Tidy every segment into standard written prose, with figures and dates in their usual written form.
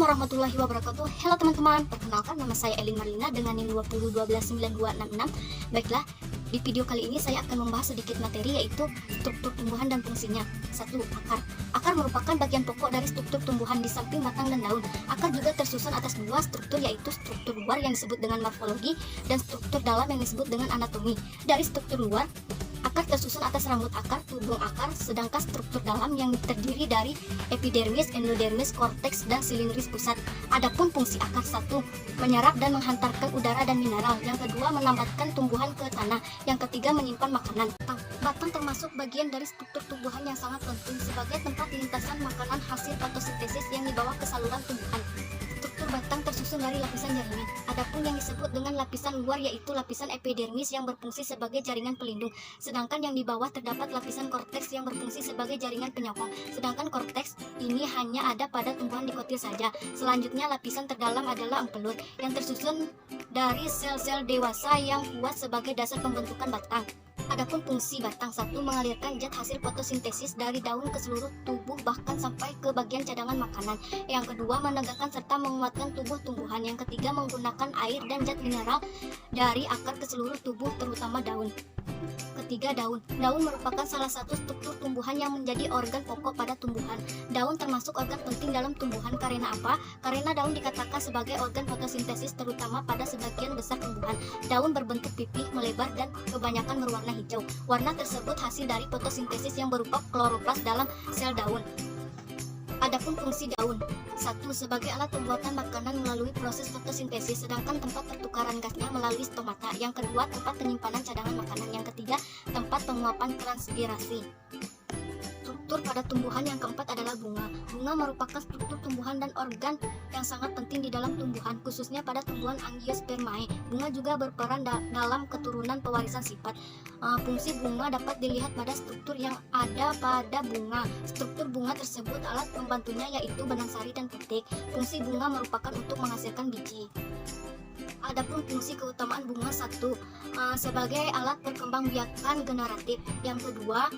warahmatullahi wabarakatuh. Halo teman-teman, perkenalkan nama saya Elin Marlina dengan NIM 20129266. Baiklah, di video kali ini saya akan membahas sedikit materi yaitu struktur tumbuhan dan fungsinya. 1. Akar. Akar merupakan bagian pokok dari struktur tumbuhan di samping batang dan daun. Akar juga tersusun atas dua struktur yaitu struktur luar yang disebut dengan morfologi dan struktur dalam yang disebut dengan anatomi. Dari struktur luar, akar tersusun atas rambut akar, tudung akar, sedangkan struktur dalam yang terdiri dari epidermis, endodermis, korteks, dan silindris pusat. Adapun fungsi akar: 1. Menyerap dan menghantarkan udara dan mineral. Yang kedua, melambatkan tumbuhan ke tanah. Yang ketiga, menyimpan makanan. Batang termasuk bagian dari struktur tumbuhan yang sangat penting sebagai tempat lintasan makanan hasil fotosintesis yang dibawa ke saluran tumbuhan. Struktur batang tersusun dari lapisan jaringan. Adapun yang disebut dengan lapisan luar yaitu lapisan epidermis yang berfungsi sebagai jaringan pelindung. Sedangkan yang di bawah terdapat lapisan korteks yang berfungsi sebagai jaringan penyokong. Sedangkan korteks ini hanya ada pada tumbuhan dikotil saja. Selanjutnya lapisan terdalam adalah empelut yang tersusun dari sel-sel dewasa yang kuat sebagai dasar pembentukan batang. Adapun fungsi batang: 1. Mengalirkan zat hasil fotosintesis dari daun ke seluruh tubuh bahkan sampai ke bagian cadangan makanan. Yang kedua, menegakkan serta menguatkan tubuh tumbuhan. Yang ketiga, menggunakan air dan zat mineral dari akar ke seluruh tubuh terutama daun. Ketiga, daun. Daun merupakan salah satu struktur tumbuhan yang menjadi organ pokok pada tumbuhan. Daun termasuk organ penting dalam tumbuhan. Karena apa? Karena daun dikatakan sebagai organ fotosintesis terutama pada sebagian besar tumbuhan. Daun berbentuk pipih, melebar, dan kebanyakan berwarna hijau. Warna tersebut hasil dari fotosintesis yang berupa kloroplas dalam sel daun. Adapun fungsi daun: 1. Sebagai alat pembuatan makanan melalui proses fotosintesis, sedangkan tempat pertukaran gasnya melalui stomata. Yang kedua, tempat penyimpanan cadangan makanan. Yang ketiga, tempat penguapan transpirasi. Struktur pada tumbuhan yang keempat adalah bunga. Bunga merupakan struktur tumbuhan dan organ yang sangat penting di dalam tumbuhan, khususnya pada tumbuhan Angiospermae. Bunga juga berperan dalam keturunan pewarisan sifat. Fungsi bunga dapat dilihat pada struktur yang ada pada bunga. Struktur bunga tersebut alat pembantunya yaitu benang sari dan petik. Fungsi bunga merupakan untuk menghasilkan biji. Adapun fungsi keutamaan bunga: 1. Sebagai alat perkembangbiakan generatif. Yang kedua,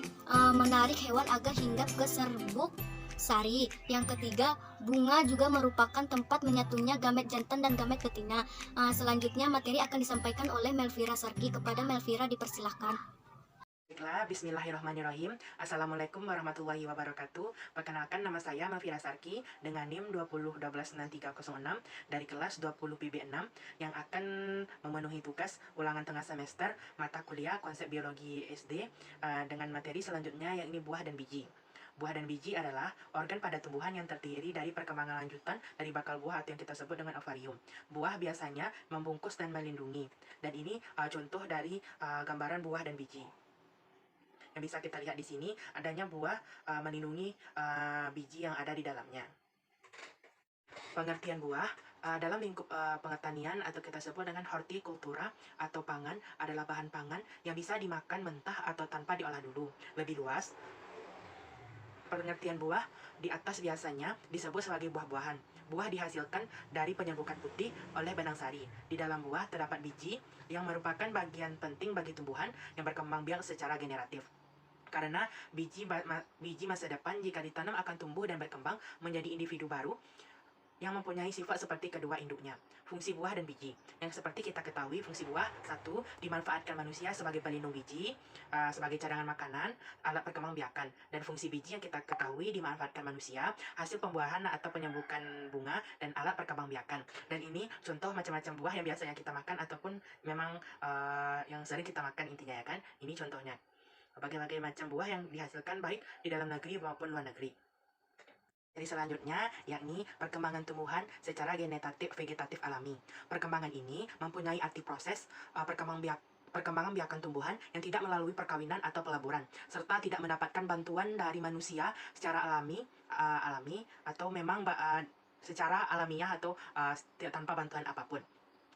menarik hewan agar hinggap ke serbuk sari. Yang ketiga, bunga juga merupakan tempat menyatunya gamet jantan dan gamet betina. Selanjutnya materi akan disampaikan oleh Melvira Sarki. Kepada Melvira dipersilahkan. Baiklah, bismillahirrahmanirrahim. Assalamualaikum warahmatullahi wabarakatuh. Perkenalkan, nama saya Melvira Sarki dengan NIM 20129306 dari kelas 20 PB6 yang akan memenuhi tugas ulangan tengah semester mata kuliah konsep biologi SD dengan materi selanjutnya yakni buah dan biji. Buah dan biji adalah organ pada tumbuhan yang terdiri dari perkembangan lanjutan dari bakal buah atau yang kita sebut dengan ovarium. Buah biasanya membungkus dan melindungi. Dan ini contoh dari gambaran buah dan biji. Yang bisa kita lihat di sini adanya buah melindungi biji yang ada di dalamnya. Pengertian buah dalam lingkup pengetanian atau kita sebut dengan hortikultura atau pangan adalah bahan pangan yang bisa dimakan mentah atau tanpa diolah dulu. Lebih luas, pengertian buah di atas biasanya disebut sebagai buah-buahan. Buah dihasilkan dari penyerbukan putih oleh benang sari. Di dalam buah terdapat biji yang merupakan bagian penting bagi tumbuhan yang berkembang biak secara generatif. Karena biji masa depan jika ditanam akan tumbuh dan berkembang menjadi individu baru yang mempunyai sifat seperti kedua induknya. Fungsi buah dan biji. Yang seperti kita ketahui, fungsi buah: 1. Dimanfaatkan manusia sebagai pelindung biji, sebagai cadangan makanan, alat perkembangbiakan. Dan fungsi biji yang kita ketahui dimanfaatkan manusia, hasil pembuahan atau penyembuhan bunga, dan alat perkembangbiakan. Dan ini contoh macam-macam buah yang biasanya kita makan ataupun memang yang sering kita makan intinya ya kan. Ini contohnya. Berbagai macam buah yang dihasilkan baik di dalam negeri maupun luar negeri. Jadi selanjutnya yakni perkembangan tumbuhan secara genetatif vegetatif alami. Perkembangan ini mempunyai arti proses perkembangan biakan tumbuhan yang tidak melalui perkawinan atau peleburan, serta tidak mendapatkan bantuan dari manusia secara alami atau memang secara alamiah atau tanpa bantuan apapun.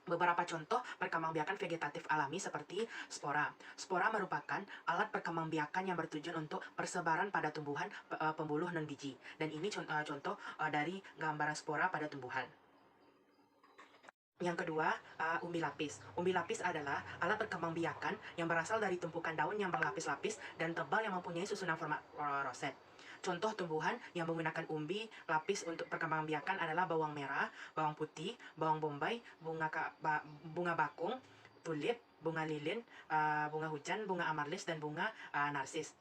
Beberapa contoh perkembangbiakan vegetatif alami seperti spora. Spora merupakan alat perkembangbiakan yang bertujuan untuk persebaran pada tumbuhan pembuluh non-biji. Dan ini contoh dari gambaran spora pada tumbuhan. Yang kedua, umbi lapis. Umbi lapis adalah alat perkembangbiakan yang berasal dari tumpukan daun yang berlapis-lapis dan tebal yang mempunyai susunan format roset. Contoh tumbuhan yang menggunakan umbi lapis untuk perkembangbiakan adalah bawang merah, bawang putih, bawang bombay, bunga bakung, tulip, bunga lilin, bunga hujan, bunga amarlis, dan bunga narsis.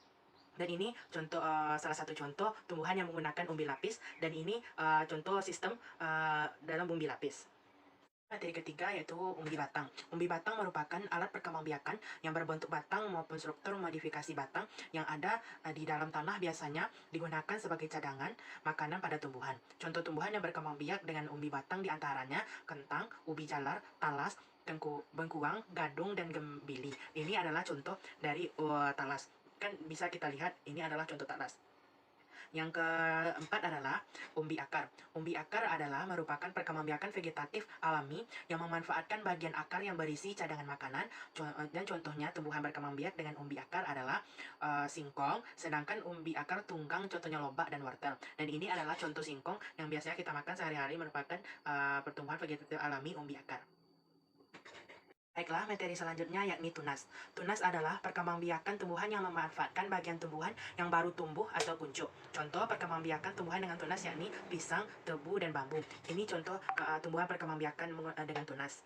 Dan ini salah satu contoh tumbuhan yang menggunakan umbi lapis, dan ini contoh sistem dalam umbi lapis. Materi ketiga yaitu umbi batang. Umbi batang merupakan alat perkembangbiakan yang berbentuk batang maupun struktur modifikasi batang yang ada di dalam tanah, biasanya digunakan sebagai cadangan makanan pada tumbuhan. Contoh tumbuhan yang berkembang biak dengan umbi batang diantaranya kentang, ubi jalar, talas, bengkuang, gadung, dan gembili. Ini adalah contoh dari talas. Kan bisa kita lihat ini adalah contoh talas. Yang keempat adalah umbi akar. Umbi akar adalah merupakan perkembangbiakan vegetatif alami yang memanfaatkan bagian akar yang berisi cadangan makanan. Dan contohnya tumbuhan berkembang biak dengan umbi akar adalah singkong, sedangkan umbi akar tunggang contohnya lobak dan wortel. Dan ini adalah contoh singkong yang biasanya kita makan sehari-hari, merupakan pertumbuhan vegetatif alami umbi akar. Baiklah, materi selanjutnya yakni tunas. Tunas adalah perkembangbiakan tumbuhan yang memanfaatkan bagian tumbuhan yang baru tumbuh atau kuncup. Contoh perkembangbiakan tumbuhan dengan tunas yakni pisang, tebu, dan bambu. Ini contoh tumbuhan perkembangbiakan dengan tunas.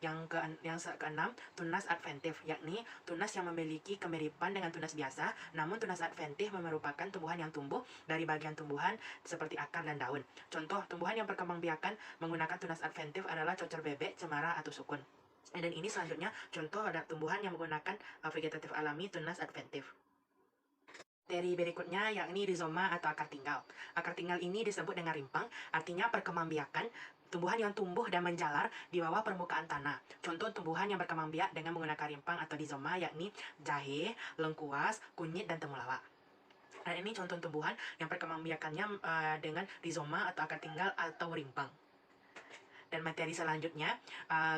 Yang keenam, tunas adventif, yakni tunas yang memiliki kemiripan dengan tunas biasa, namun tunas adventif merupakan tumbuhan yang tumbuh dari bagian tumbuhan seperti akar dan daun. Contoh tumbuhan yang perkembangbiakan menggunakan tunas adventif adalah cocor bebek, cemara, atau sukun. Dan ini selanjutnya contoh ada tumbuhan yang menggunakan vegetatif alami tunas adventif. Dari berikutnya yakni rizoma atau akar tinggal. Akar tinggal ini disebut dengan rimpang, artinya perkembangbiakan tumbuhan yang tumbuh dan menjalar di bawah permukaan tanah. Contoh tumbuhan yang berkembang biak dengan menggunakan rimpang atau rizoma yakni jahe, lengkuas, kunyit, dan temulawak. Dan ini contoh tumbuhan yang perkembangbiakannya dengan rizoma atau akar tinggal atau rimpang. Dan materi selanjutnya,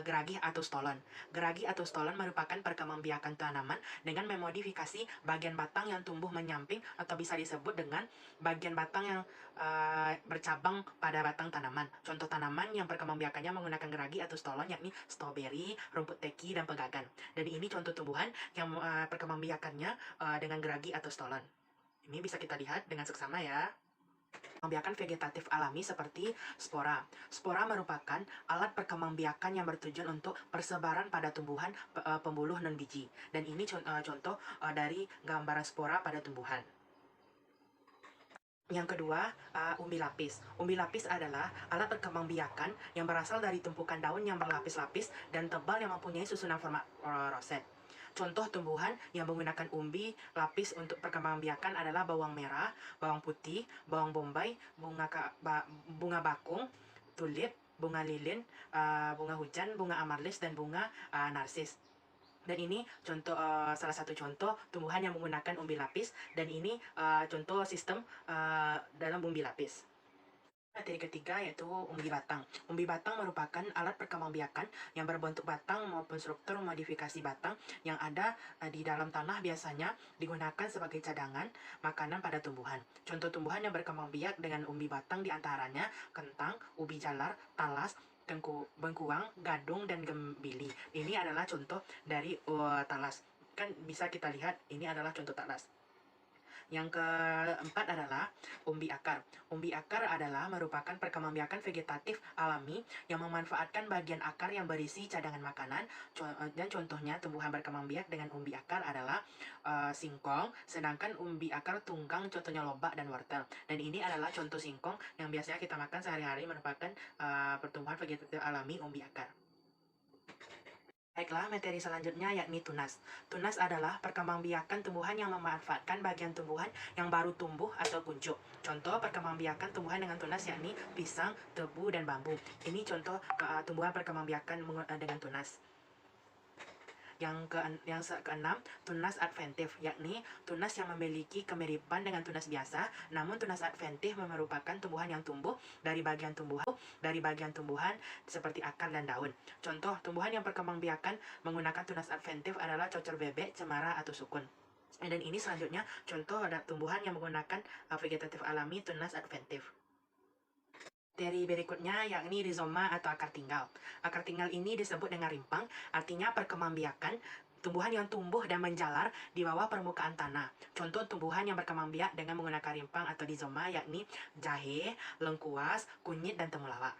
geragih atau stolon. Geragih atau stolon merupakan perkembangbiakan tanaman dengan memodifikasi bagian batang yang tumbuh menyamping atau bisa disebut dengan bagian batang yang bercabang pada batang tanaman. Contoh tanaman yang perkembangbiakannya menggunakan geragih atau stolon yakni stroberi, rumput teki, dan pegagan. Dan ini contoh tumbuhan yang perkembangbiakannya dengan geragih atau stolon. Ini bisa kita lihat dengan seksama ya. Perkembangbiakan vegetatif alami seperti spora. Spora merupakan alat perkembangbiakan yang bertujuan untuk persebaran pada tumbuhan pembuluh non biji. Dan ini contoh dari gambaran spora pada tumbuhan. Yang kedua, umbi lapis. Umbi lapis adalah alat perkembangbiakan yang berasal dari tumpukan daun yang berlapis-lapis dan tebal yang mempunyai susunan format roset. Contoh tumbuhan yang menggunakan umbi lapis untuk perkembangbiakan adalah bawang merah, bawang putih, bawang bombay, bunga bakung, tulip, bunga lilin, bunga hujan, bunga amarlis, dan bunga narsis. Dan ini contoh salah satu contoh tumbuhan yang menggunakan umbi lapis, dan ini contoh sistem dalam umbi lapis. Materi ketiga yaitu umbi batang. Umbi batang merupakan alat perkembangbiakan yang berbentuk batang maupun struktur modifikasi batang yang ada di dalam tanah, biasanya digunakan sebagai cadangan makanan pada tumbuhan. Contoh tumbuhan yang berkembang biak dengan umbi batang diantaranya kentang, ubi jalar, talas, bengkuang, gadung, dan gembili. Ini adalah contoh dari talas. Kan bisa kita lihat ini adalah contoh talas. Yang keempat adalah umbi akar. Umbi akar adalah merupakan perkembangbiakan vegetatif alami yang memanfaatkan bagian akar yang berisi cadangan makanan. Dan contohnya tumbuhan berkembang biak dengan umbi akar adalah singkong, sedangkan umbi akar tunggang contohnya lobak dan wortel. Dan ini adalah contoh singkong yang biasanya kita makan sehari-hari, merupakan pertumbuhan vegetatif alami umbi akar. Baiklah, materi selanjutnya yakni tunas. Tunas adalah perkembangbiakan tumbuhan yang memanfaatkan bagian tumbuhan yang baru tumbuh atau kuncup. Contoh perkembangbiakan tumbuhan dengan tunas yakni pisang, tebu, dan bambu. Ini contoh tumbuhan perkembangbiakan dengan tunas. Yang keenam, tunas adventif, yakni tunas yang memiliki kemiripan dengan tunas biasa, namun tunas adventif merupakan tumbuhan yang tumbuh dari bagian tumbuhan seperti akar dan daun. Contoh tumbuhan yang perkembangbiakan menggunakan tunas adventif adalah cocor bebek, cemara, atau sukun. Dan ini selanjutnya contoh ada tumbuhan yang menggunakan vegetatif alami tunas adventif. materi berikutnya yakni rizoma atau akar tinggal. Akar tinggal ini disebut dengan rimpang, artinya perkembangbiakan tumbuhan yang tumbuh dan menjalar di bawah permukaan tanah. Contoh tumbuhan yang berkembang biak dengan menggunakan rimpang atau rizoma yakni jahe, lengkuas, kunyit, dan temulawak.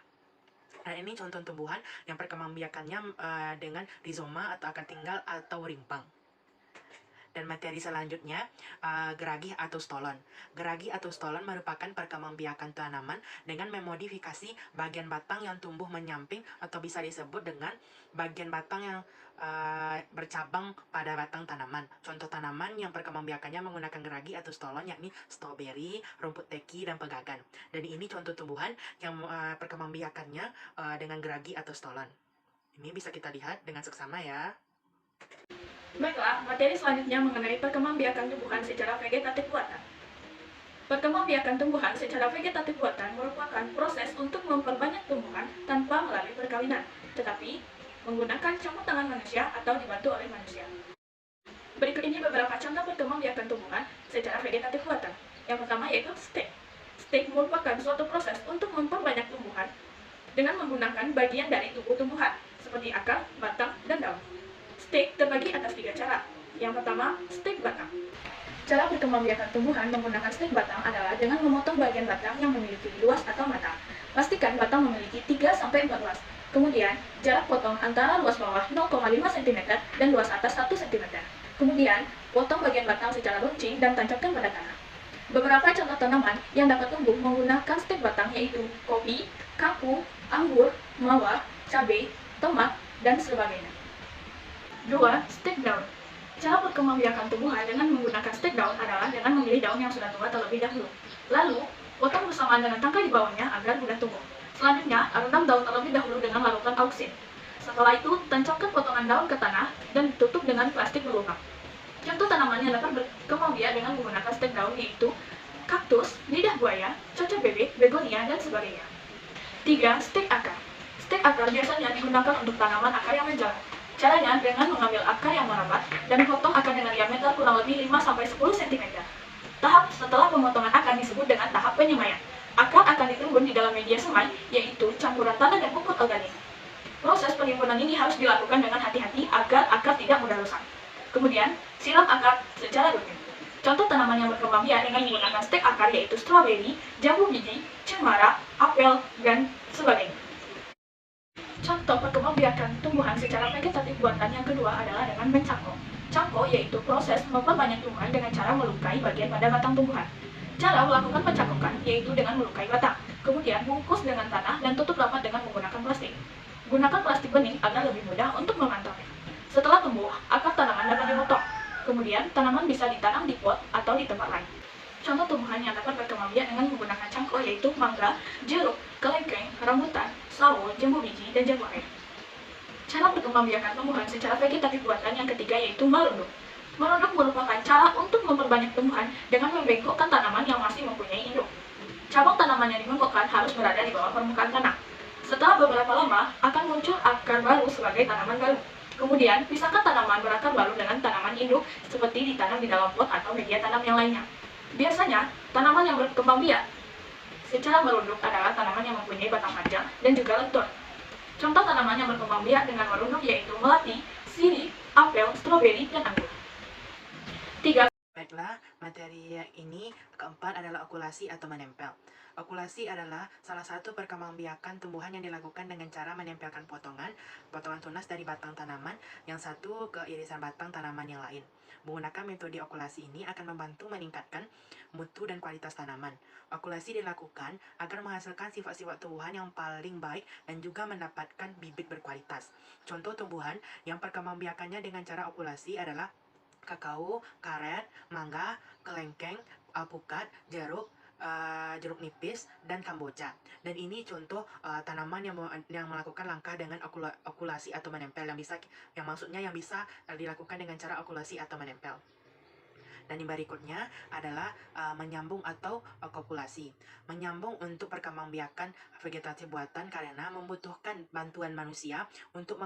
Nah, ini contoh tumbuhan yang perkembangbiakannya dengan rizoma atau akar tinggal atau rimpang. Dan materi selanjutnya, geragi atau stolon. Geragi atau stolon merupakan perkembangbiakan tanaman dengan memodifikasi bagian batang yang tumbuh menyamping atau bisa disebut dengan bagian batang yang bercabang pada batang tanaman. Contoh tanaman yang perkembangbiakannya menggunakan geragi atau stolon yakni stroberi, rumput teki, dan pegagan. Dan ini contoh tumbuhan yang perkembangbiakannya dengan geragi atau stolon. Ini bisa kita lihat dengan seksama ya. Baiklah, materi selanjutnya mengenai perkembangbiakan tumbuhan secara vegetatif buatan. Perkembangbiakan tumbuhan secara vegetatif buatan merupakan proses untuk memperbanyak tumbuhan tanpa melalui perkawinan, tetapi menggunakan campur tangan manusia atau dibantu oleh manusia. Berikut ini beberapa contoh perkembangbiakan tumbuhan secara vegetatif buatan. Yang pertama yaitu stek. Stek merupakan suatu proses untuk memperbanyak tumbuhan dengan menggunakan bagian dari tubuh tumbuhan, seperti akar, batang, dan daun. Stek terbagi atas 3 cara. Yang pertama, stek batang. Cara perkembangbiakan tumbuhan menggunakan stek batang adalah dengan memotong bagian batang yang memiliki luas atau matang. Pastikan batang memiliki 3-4 luas. Kemudian, jarak potong antara luas bawah 0,5 cm dan luas atas 1 cm. Kemudian, potong bagian batang secara runcing dan tancapkan pada tanah. Beberapa contoh tanaman yang dapat tumbuh menggunakan stek batang yaitu kopi, kangkung, anggur, mawar, cabai, tomat, dan sebagainya. 2. Stek daun. Cara perkembangbiakan tumbuhan dengan menggunakan stek daun adalah dengan memilih daun yang sudah tua terlebih dahulu. Lalu, potong bersamaan dengan tangkai di bawahnya agar mudah tumbuh. Selanjutnya, rendam daun terlebih dahulu dengan larutan auksin. Setelah itu, tancapkan potongan daun ke tanah dan tutup dengan plastik berlubang. Contoh tanaman yang dapat berkembang biak dengan menggunakan stek daun yaitu kaktus, lidah buaya, cocok bebek, begonia, dan sebagainya. 3. Stek akar. Stek akar biasanya digunakan untuk tanaman akar yang menjalar. Caranya dengan mengambil akar yang merapat dan potong akar dengan diameter kurang lebih 5-10 cm. Tahap setelah pemotongan akar disebut dengan tahap penyemaian. Akar akan ditimbun di dalam media semai, yaitu campuran tanah dan pupuk organik. Proses penimbunan ini harus dilakukan dengan hati-hati agar akar tidak mudah rusak. Kemudian, siram akar secara rutin. Contoh tanaman yang berkembang biak dengan menggunakan stek akar yaitu stroberi, jambu biji, cemara, apel, dan sebagainya. Contoh perkembangbiakan tumbuhan secara vegetatif buatan yang kedua adalah dengan mencangkok. Cangkok yaitu proses memperbanyak tumbuhan dengan cara melukai bagian pada batang tumbuhan. Cara melakukan pencangkokan yaitu dengan melukai batang, kemudian bungkus dengan tanah dan tutup rapat dengan menggunakan plastik. Gunakan plastik bening agar lebih mudah untuk memantaunya. Setelah tumbuh, akar tanaman dapat dipotong. Kemudian, tanaman bisa ditanam di pot atau di tempat lain. Contoh tumbuhan yang dapat berkembang biak dengan menggunakan cangkok yaitu mangga, jeruk, kelengkeng, rambutan, sawo, jambu biji, dan jambu air. Cara perkembangbiakan tumbuhan secara vegetatif buatan yang ketiga yaitu merunduk. Merunduk merupakan cara untuk memperbanyak tumbuhan dengan membengkokkan tanaman yang masih mempunyai induk. Cabang tanaman yang dibengkokkan harus berada di bawah permukaan tanah. Setelah beberapa lama, akan muncul akar baru sebagai tanaman baru. Kemudian, pisahkan tanaman berakar baru dengan tanaman induk seperti ditanam di dalam pot atau media tanam yang lainnya. Biasanya, tanaman yang berkembang biak secara merunduk adalah tanaman yang mempunyai batang panjang dan juga lentur. Contoh tanaman yang berkembang biak dengan merunduk yaitu melati, sirih, apel, stroberi, dan anggur. 3. Baiklah, materi yang ini keempat adalah okulasi atau menempel. Okulasi adalah salah satu perkembangbiakan tumbuhan yang dilakukan dengan cara menempelkan potongan tunas dari batang tanaman yang satu ke irisan batang tanaman yang lain. Menggunakan metode okulasi ini akan membantu meningkatkan mutu dan kualitas tanaman. Okulasi dilakukan agar menghasilkan sifat-sifat tumbuhan yang paling baik dan juga mendapatkan bibit berkualitas. Contoh tumbuhan yang perkembangbiakannya dengan cara okulasi adalah kakao, karet, mangga, kelengkeng, alpukat, jeruk nipis, dan kamboja. Dan ini contoh tanaman yang melakukan langkah dengan okulasi atau menempel yang maksudnya bisa dilakukan dengan cara okulasi atau menempel. Dan yang berikutnya adalah menyambung atau kopulasi. Menyambung untuk perkembangbiakan vegetatif buatan karena membutuhkan bantuan manusia untuk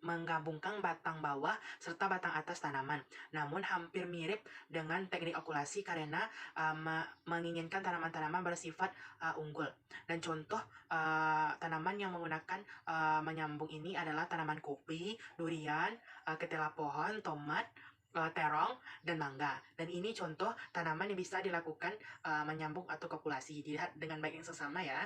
menggabungkan batang bawah serta batang atas tanaman. Namun hampir mirip dengan teknik okulasi karena menginginkan tanaman-tanaman bersifat unggul. Dan contoh tanaman yang menggunakan menyambung ini adalah tanaman kopi, durian, ketela pohon, tomat, terong, dan mangga. Dan ini contoh tanaman yang bisa dilakukan menyambung atau kopulasi. Dilihat dengan baik yang sesama ya.